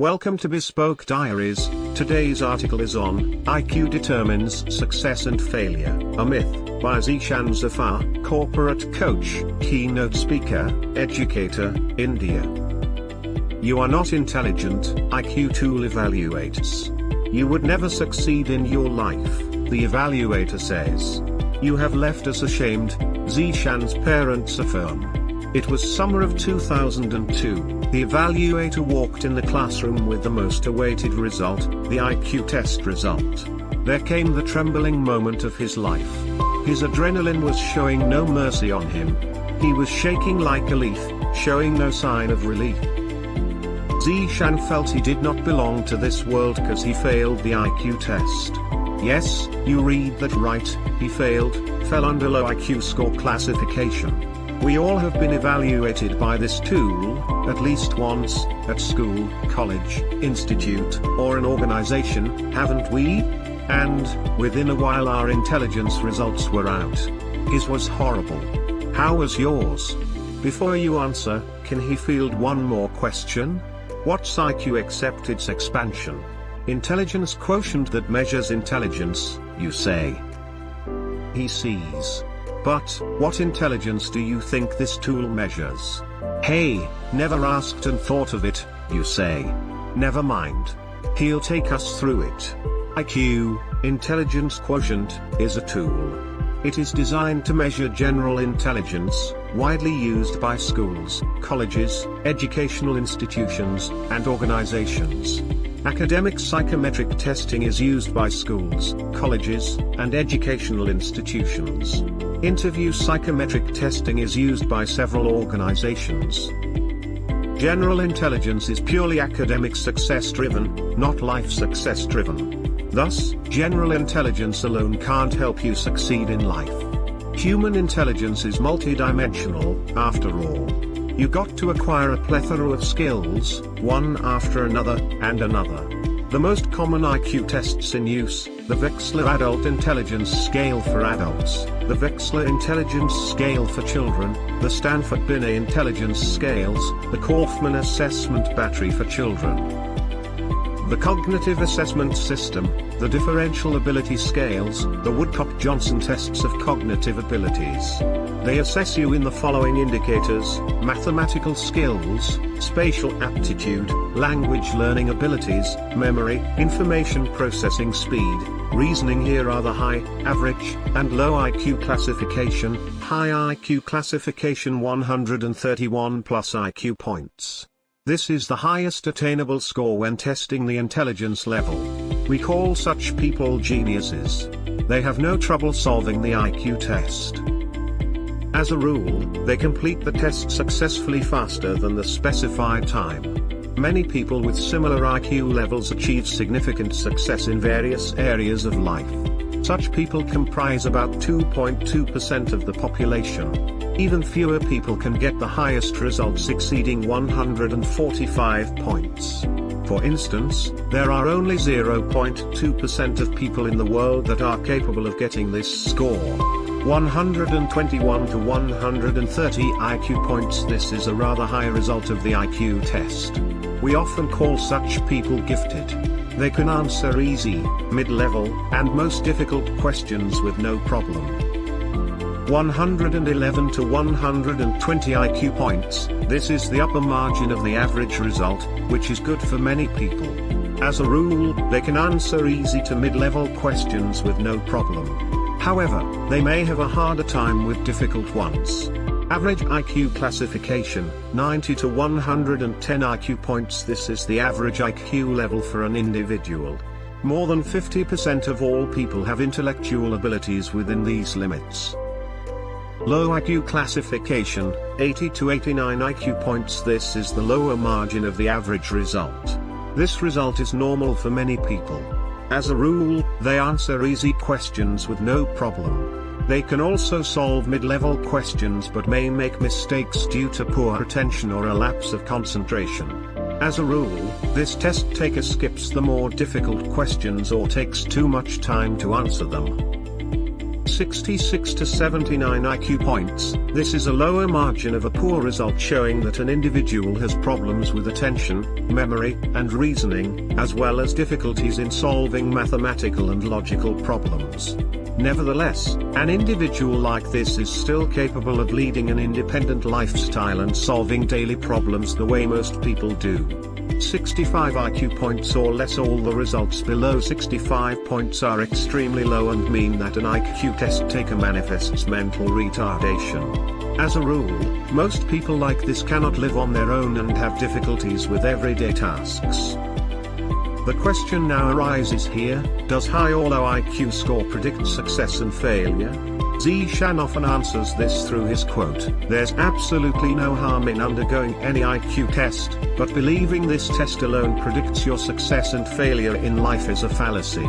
Welcome to Bespoke Diaries. Today's article is on IQ Determines Success and Failure, a Myth, by Zeeshan Zafar, corporate coach, keynote speaker, educator, India. You are not intelligent, IQ tool evaluates. You would never succeed in your life, the evaluator says. You have left us ashamed, Zeeshan's parents affirm. It was summer of 2002, the evaluator walked in the classroom with the most awaited result, the IQ test result. There came the trembling moment of his life. His adrenaline was showing no mercy on him. He was shaking like a leaf, showing no sign of relief. Zeeshan felt he did not belong to this world because he failed the IQ test. Yes, you read that right, he fell under low IQ score classification. We all have been evaluated by this tool, at least once, at school, college, institute, or an organization, haven't we? And, within a while our intelligence results were out. His was horrible. How was yours? Before you answer, can he field one more question? What's IQ except its expansion? Intelligence quotient that measures intelligence, you say. He sees. But, what intelligence do you think this tool measures? Hey, never asked and thought of it, you say. Never mind. He'll take us through it. IQ, intelligence quotient, is a tool. It is designed to measure general intelligence, widely used by schools, colleges, educational institutions, and organizations. Academic psychometric testing is used by schools, colleges, and educational institutions. Interview psychometric testing is used by several organizations. General intelligence is purely academic success-driven, not life success-driven. Thus, general intelligence alone can't help you succeed in life. Human intelligence is multidimensional, after all. You got to acquire a plethora of skills, one after another, and another. The most common IQ tests in use, the Wechsler Adult Intelligence Scale for adults, the Wechsler Intelligence Scale for children, the Stanford Binet Intelligence Scales, the Kaufman Assessment Battery for children. The Cognitive Assessment System, the Differential Ability Scales, the Woodcock-Johnson Tests of Cognitive Abilities. They assess you in the following indicators: mathematical skills, spatial aptitude, language learning abilities, memory, information processing speed, reasoning. Here are the high, average, and low IQ classification. High IQ classification 131 plus IQ points. This is the highest attainable score when testing the intelligence level. We call such people geniuses. They have no trouble solving the IQ test. As a rule, they complete the test successfully faster than the specified time. Many people with similar IQ levels achieve significant success in various areas of life. Such people comprise about 2.2% of the population. Even fewer people can get the highest results exceeding 145 points. For instance, there are only 0.2% of people in the world that are capable of getting this score. 121 to 130 IQ points. This is a rather high result of the IQ test. We often call such people gifted. They can answer easy, mid-level, and most difficult questions with no problem. 111 to 120 IQ points, this is the upper margin of the average result, which is good for many people. As a rule, they can answer easy to mid-level questions with no problem. However, they may have a harder time with difficult ones. Average IQ classification, 90 to 110 IQ points. This is the average IQ level for an individual. More than 50% of all people have intellectual abilities within these limits. Low IQ classification, 80 to 89 IQ points. This is the lower margin of the average result. This result is normal for many people. As a rule, they answer easy questions with no problem. They can also solve mid-level questions but may make mistakes due to poor attention or a lapse of concentration. As a rule, this test taker skips the more difficult questions or takes too much time to answer them. 66 to 79 IQ points. This is a lower margin of a poor result, showing that an individual has problems with attention, memory, and reasoning, as well as difficulties in solving mathematical and logical problems. Nevertheless, an individual like this is still capable of leading an independent lifestyle and solving daily problems the way most people do. 65 IQ points or less. All the results below 65 points are extremely low and mean that an IQ test taker manifests mental retardation. As a rule, most people like this cannot live on their own and have difficulties with everyday tasks. The question now arises here, does high or low IQ score predict success and failure? Zeeshan often answers this through his quote, "There's absolutely no harm in undergoing any IQ test, but believing this test alone predicts your success and failure in life is a fallacy."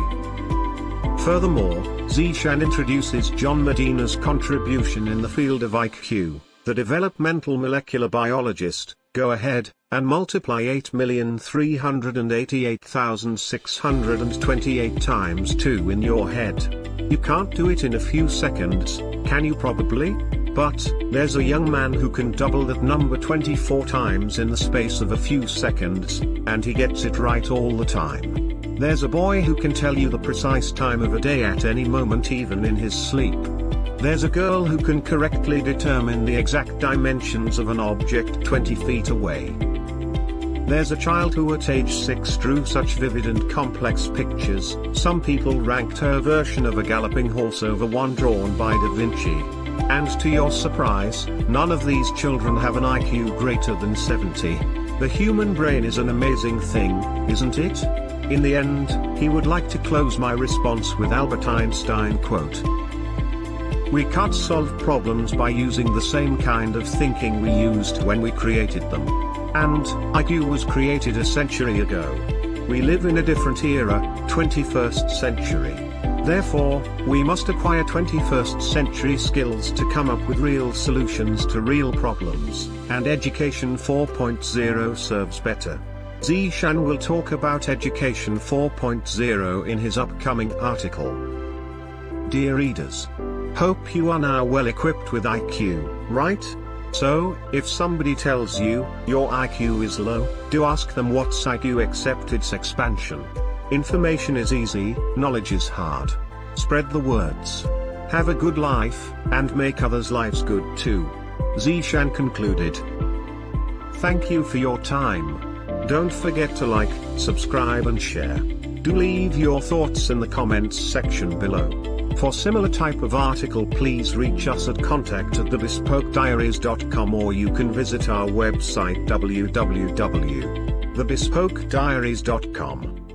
Furthermore, Zeeshan introduces John Medina's contribution in the field of IQ, the developmental molecular biologist. Go ahead and multiply 8,388,628 times 2 in your head. You can't do it in a few seconds, can you? Probably. But there's a young man who can double that number 24 times in the space of a few seconds, and he gets it right all the time. There's a boy who can tell you the precise time of a day at any moment, even in his sleep. There's a girl who can correctly determine the exact dimensions of an object 20 feet away. There's a child who at age 6 drew such vivid and complex pictures, some people ranked her version of a galloping horse over one drawn by Da Vinci. And to your surprise, none of these children have an IQ greater than 70. The human brain is an amazing thing, isn't it? In the end, he would like to close my response with Albert Einstein quote. We can't solve problems by using the same kind of thinking we used when we created them. And IQ was created a century ago. We live in a different era, 21st century. Therefore, we must acquire 21st century skills to come up with real solutions to real problems, and Education 4.0 serves better. Zeeshan will talk about Education 4.0 in his upcoming article. Dear readers, hope you are now well equipped with IQ, right? So, if somebody tells you your IQ is low, do ask them what's IQ except its expansion. Information is easy, knowledge is hard. Spread the words. Have a good life, and make others' lives good too. Zeeshan concluded. Thank you for your time. Don't forget to like, subscribe and share. Do leave your thoughts in the comments section below. For similar type of article, please reach us at contact@thebespokediaries.com, or you can visit our website www.thebespokediaries.com.